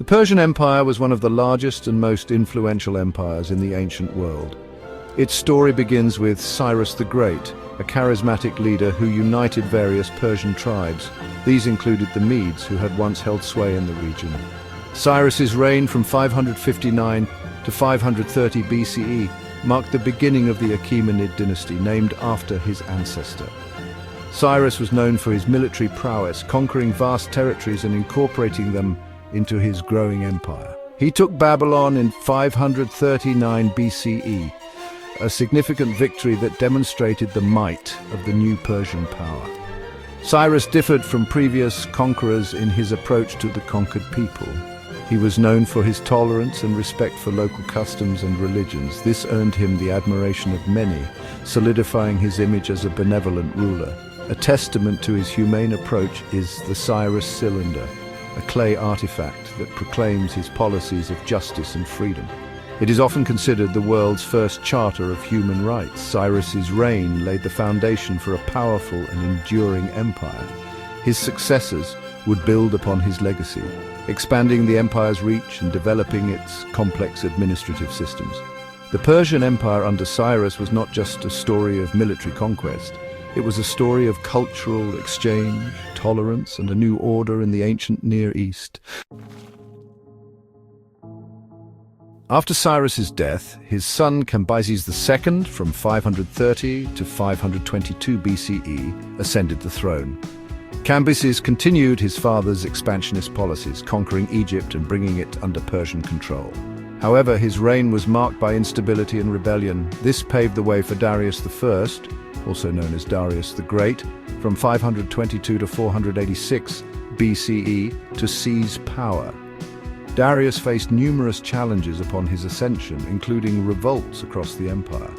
The Persian Empire was one of the largest and most influential empires in the ancient world. Its story begins with Cyrus the Great, a charismatic leader who united various Persian tribes. These included the Medes, who had once held sway in the region. Cyrus's reign from 559 to 530 BCE marked the beginning of the Achaemenid dynasty, named after his ancestor. Cyrus was known for his military prowess, conquering vast territories and incorporating them into his growing empire. He took Babylon in 539 BCE, a significant victory that demonstrated the might of the new Persian power. Cyrus differed from previous conquerors in his approach to the conquered people. He was known for his tolerance and respect for local customs and religions. This earned him the admiration of many, solidifying his image as a benevolent ruler. A testament to his humane approach is the Cyrus cylinder, a clay artifact that proclaims his policies of justice and freedom. It is often considered the world's first charter of human rights. Cyrus's reign laid the foundation for a powerful and enduring empire. His successors would build upon his legacy, expanding the empire's reach and developing its complex administrative systems. The Persian Empire under Cyrus was not just a story of military conquest. It was a story of cultural exchange, tolerance, and a new order in the ancient Near East. After Cyrus's death, his son Cambyses II, from 530 to 522 BCE, ascended the throne. Cambyses continued his father's expansionist policies, conquering Egypt and bringing it under Persian control. However, his reign was marked by instability and rebellion. This paved the way for Darius I, also known as Darius the Great, from 522 to 486 BCE, to seize power. Darius faced numerous challenges upon his ascension, including revolts across the empire.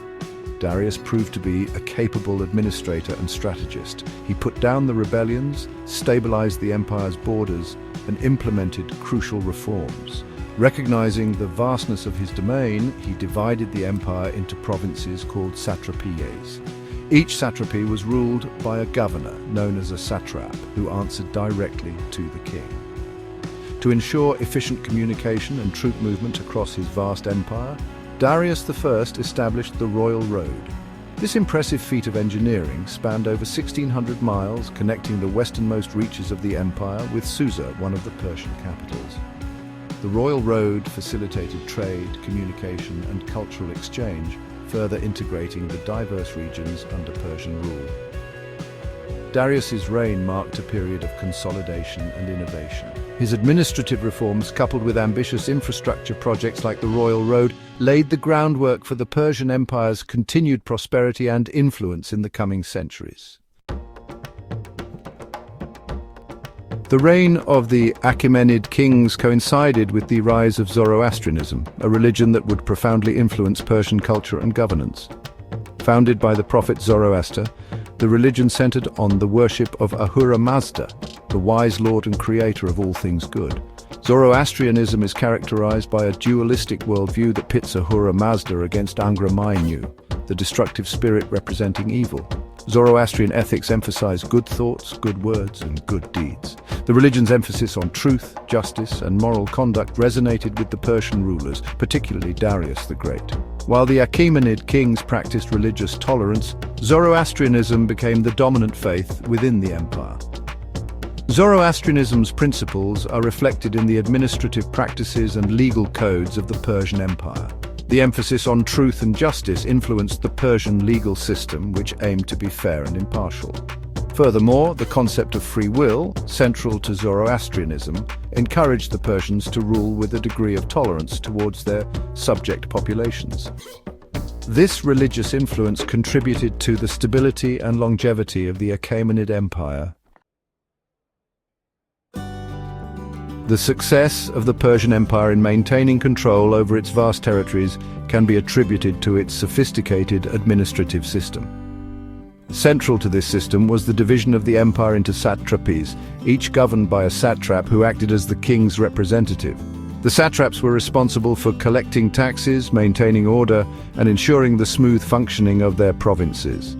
Darius proved to be a capable administrator and strategist. He put down the rebellions, stabilized the empire's borders, and implemented crucial reforms. Recognizing the vastness of his domain, he divided the empire into provinces called satrapies. Each satrapy was ruled by a governor, known as a satrap, who answered directly to the king. To ensure efficient communication and troop movement across his vast empire, Darius I established the Royal Road. This impressive feat of engineering spanned over 1,600 miles, connecting the westernmost reaches of the empire with Susa, one of the Persian capitals. The Royal Road facilitated trade, communication, and cultural exchange, further integrating the diverse regions under Persian rule. Darius's reign marked a period of consolidation and innovation. His administrative reforms, coupled with ambitious infrastructure projects like the Royal Road, laid the groundwork for the Persian Empire's continued prosperity and influence in the coming centuries. The reign of the Achaemenid kings coincided with the rise of Zoroastrianism, a religion that would profoundly influence Persian culture and governance. Founded by the prophet Zoroaster, the religion centered on the worship of Ahura Mazda, the wise lord and creator of all things good. Zoroastrianism is characterized by a dualistic worldview that pits Ahura Mazda against Angra Mainyu, the destructive spirit representing evil. Zoroastrian ethics emphasize good thoughts, good words, and good deeds. The religion's emphasis on truth, justice, and moral conduct resonated with the Persian rulers, particularly Darius the Great. While the Achaemenid kings practiced religious tolerance, Zoroastrianism became the dominant faith within the empire. Zoroastrianism's principles are reflected in the administrative practices and legal codes of the Persian Empire. The emphasis on truth and justice influenced the Persian legal system, which aimed to be fair and impartial. Furthermore, the concept of free will, central to Zoroastrianism, encouraged the Persians to rule with a degree of tolerance towards their subject populations. This religious influence contributed to the stability and longevity of the Achaemenid Empire. The success of the Persian Empire in maintaining control over its vast territories can be attributed to its sophisticated administrative system. Central to this system was the division of the empire into satrapies, each governed by a satrap who acted as the king's representative. The satraps were responsible for collecting taxes, maintaining order, and ensuring the smooth functioning of their provinces.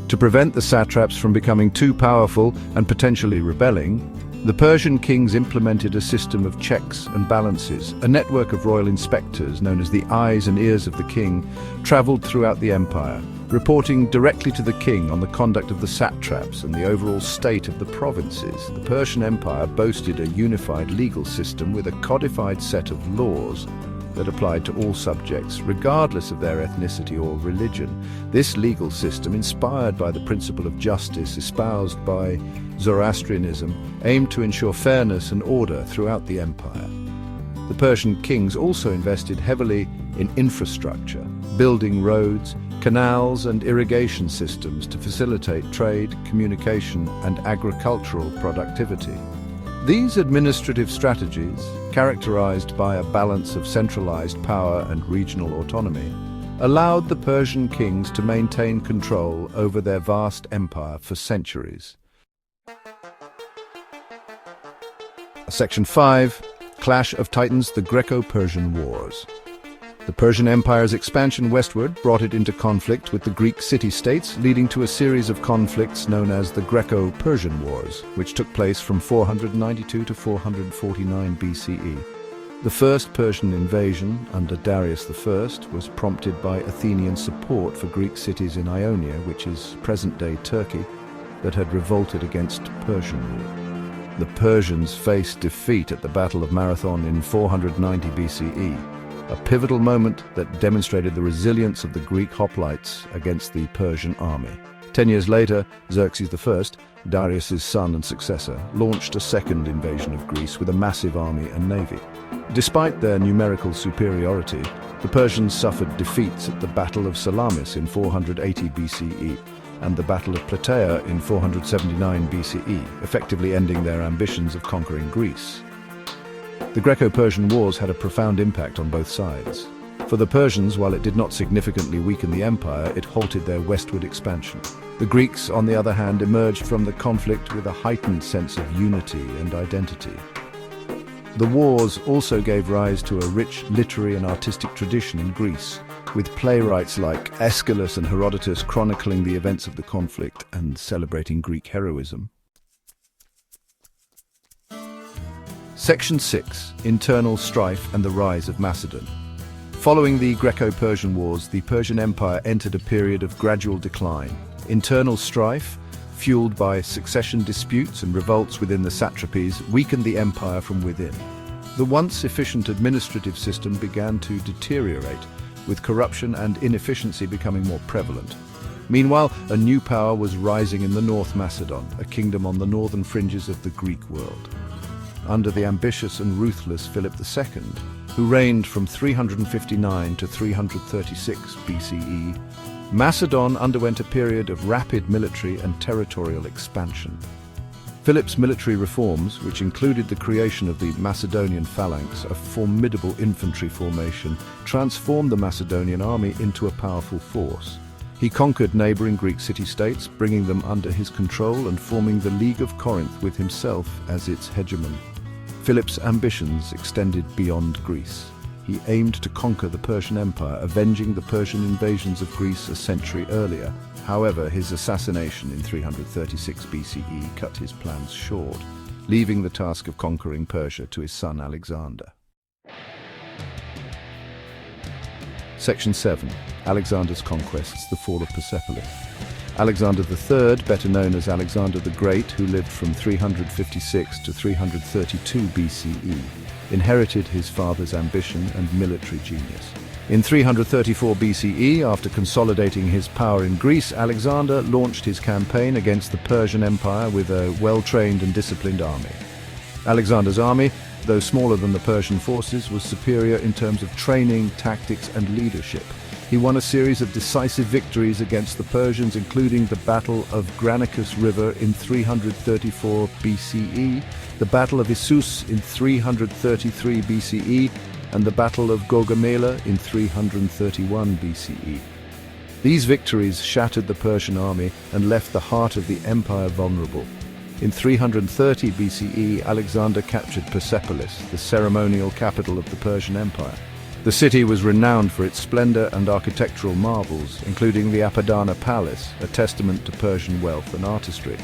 To prevent the satraps from becoming too powerful and potentially rebelling, The Persian kings implemented a system of checks and balances. A network of royal inspectors, known as the eyes and ears of the king, traveled throughout the empire, reporting directly to the king on the conduct of the satraps and the overall state of the provinces. The Persian Empire boasted a unified legal system with a codified set of laws that applied to all subjects, regardless of their ethnicity or religion. This legal system, inspired by the principle of justice espoused by Zoroastrianism, aimed to ensure fairness and order throughout the empire. The Persian kings also invested heavily in infrastructure, building roads, canals and irrigation systems to facilitate trade, communication and agricultural productivity. These administrative strategies, characterized by a balance of centralized power and regional autonomy, allowed the Persian kings to maintain control over their vast empire for centuries. Section 5. Clash of Titans: The Greco-Persian Wars. The Persian Empire's expansion westward brought it into conflict with the Greek city-states, leading to a series of conflicts known as the Greco-Persian Wars, which took place from 492 to 449 BCE. The first Persian invasion, under Darius I, was prompted by Athenian support for Greek cities in Ionia, which is present-day Turkey, that had revolted against Persian rule. The Persians faced defeat at the Battle of Marathon in 490 BCE, a pivotal moment that demonstrated the resilience of the Greek hoplites against the Persian army. 10 years later, Xerxes I, Darius's son and successor, launched a second invasion of Greece with a massive army and navy. Despite their numerical superiority, the Persians suffered defeats at the Battle of Salamis in 480 BCE and the Battle of Plataea in 479 BCE, effectively ending their ambitions of conquering Greece. The Greco-Persian Wars had a profound impact on both sides. For the Persians, while it did not significantly weaken the empire, it halted their westward expansion. The Greeks, on the other hand, emerged from the conflict with a heightened sense of unity and identity. The wars also gave rise to a rich literary and artistic tradition in Greece, with playwrights like Aeschylus and Herodotus chronicling the events of the conflict and celebrating Greek heroism. Section 6. Internal Strife and the Rise of Macedon. Following the Greco-Persian Wars, the Persian Empire entered a period of gradual decline. Internal strife, fueled by succession disputes and revolts within the satrapies, weakened the empire from within. The once efficient administrative system began to deteriorate, with corruption and inefficiency becoming more prevalent. Meanwhile, a new power was rising in the North Macedon, a kingdom on the northern fringes of the Greek world. Under the ambitious and ruthless Philip II, who reigned from 359 to 336 BCE, Macedon underwent a period of rapid military and territorial expansion. Philip's military reforms, which included the creation of the Macedonian phalanx, a formidable infantry formation, transformed the Macedonian army into a powerful force. He conquered neighboring Greek city-states, bringing them under his control and forming the League of Corinth with himself as its hegemon. Philip's ambitions extended beyond Greece. He aimed to conquer the Persian Empire, avenging the Persian invasions of Greece a century earlier. However, his assassination in 336 BCE cut his plans short, leaving the task of conquering Persia to his son Alexander. Section 7. Alexander's Conquests: The Fall of Persepolis. Alexander III, better known as Alexander the Great, who lived from 356 to 332 BCE, inherited his father's ambition and military genius. In 334 BCE, after consolidating his power in Greece, Alexander launched his campaign against the Persian Empire with a well-trained and disciplined army. Alexander's army, though smaller than the Persian forces, was superior in terms of training, tactics, and leadership. He won a series of decisive victories against the Persians, including the Battle of Granicus River in 334 BCE, the Battle of Issus in 333 BCE, and the Battle of Gaugamela in 331 BCE. These victories shattered the Persian army and left the heart of the empire vulnerable. In 330 BCE, Alexander captured Persepolis, the ceremonial capital of the Persian Empire. The city was renowned for its splendor and architectural marvels, including the Apadana Palace, a testament to Persian wealth and artistry.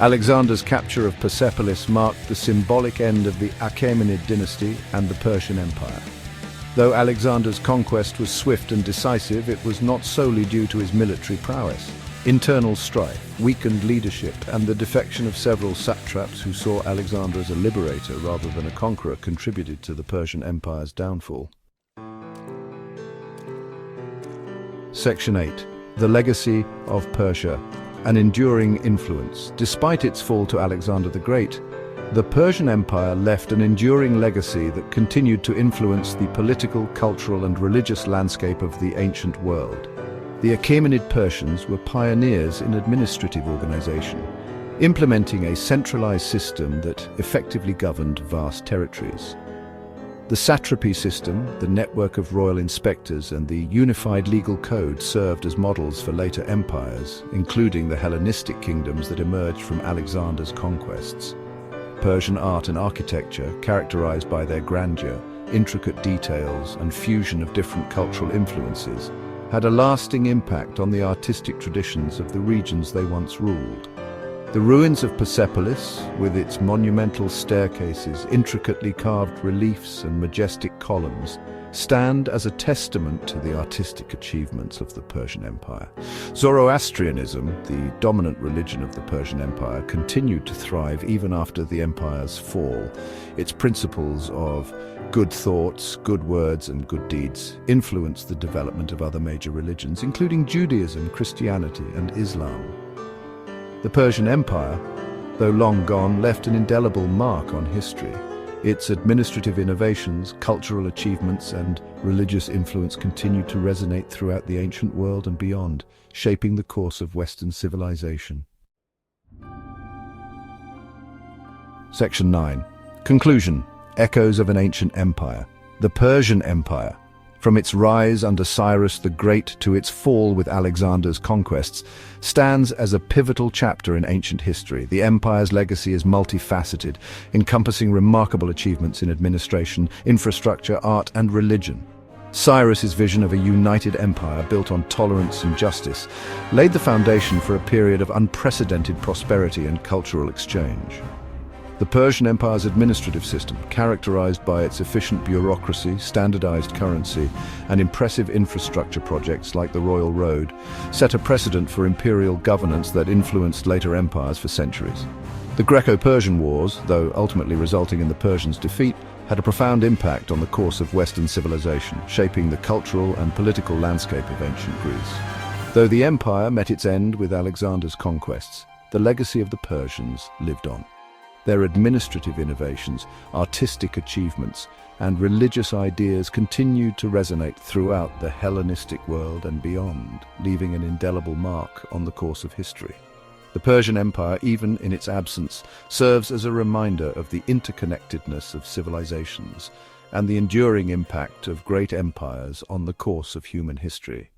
Alexander's capture of Persepolis marked the symbolic end of the Achaemenid dynasty and the Persian Empire. Though Alexander's conquest was swift and decisive, it was not solely due to his military prowess. Internal strife, weakened leadership, and the defection of several satraps who saw Alexander as a liberator rather than a conqueror contributed to the Persian Empire's downfall. Section 8. The Legacy of Persia. An enduring influence. Despite its fall to Alexander the Great, the Persian Empire left an enduring legacy that continued to influence the political, cultural, and religious landscape of the ancient world. The Achaemenid Persians were pioneers in administrative organization, implementing a centralized system that effectively governed vast territories. The satrapy system, the network of royal inspectors, and the unified legal code served as models for later empires, including the Hellenistic kingdoms that emerged from Alexander's conquests. Persian art and architecture, characterized by their grandeur, intricate details, and fusion of different cultural influences, had a lasting impact on the artistic traditions of the regions they once ruled. The ruins of Persepolis, with its monumental staircases, intricately carved reliefs, and majestic columns, stand as a testament to the artistic achievements of the Persian Empire. Zoroastrianism, the dominant religion of the Persian Empire, continued to thrive even after the empire's fall. Its principles of good thoughts, good words, and good deeds influenced the development of other major religions, including Judaism, Christianity, and Islam. The Persian Empire, though long gone, left an indelible mark on history. Its administrative innovations, cultural achievements, and religious influence continued to resonate throughout the ancient world and beyond, shaping the course of Western civilization. Section 9. Conclusion. Echoes of an ancient empire. The Persian Empire, from its rise under Cyrus the Great to its fall with Alexander's conquests, stands as a pivotal chapter in ancient history. The empire's legacy is multifaceted, encompassing remarkable achievements in administration, infrastructure, art, and religion. Cyrus's vision of a united empire built on tolerance and justice laid the foundation for a period of unprecedented prosperity and cultural exchange. The Persian Empire's administrative system, characterized by its efficient bureaucracy, standardized currency, and impressive infrastructure projects like the Royal Road, set a precedent for imperial governance that influenced later empires for centuries. The Greco-Persian Wars, though ultimately resulting in the Persians' defeat, had a profound impact on the course of Western civilization, shaping the cultural and political landscape of ancient Greece. Though the empire met its end with Alexander's conquests, the legacy of the Persians lived on. Their administrative innovations, artistic achievements, and religious ideas continued to resonate throughout the Hellenistic world and beyond, leaving an indelible mark on the course of history. The Persian Empire, even in its absence, serves as a reminder of the interconnectedness of civilizations and the enduring impact of great empires on the course of human history.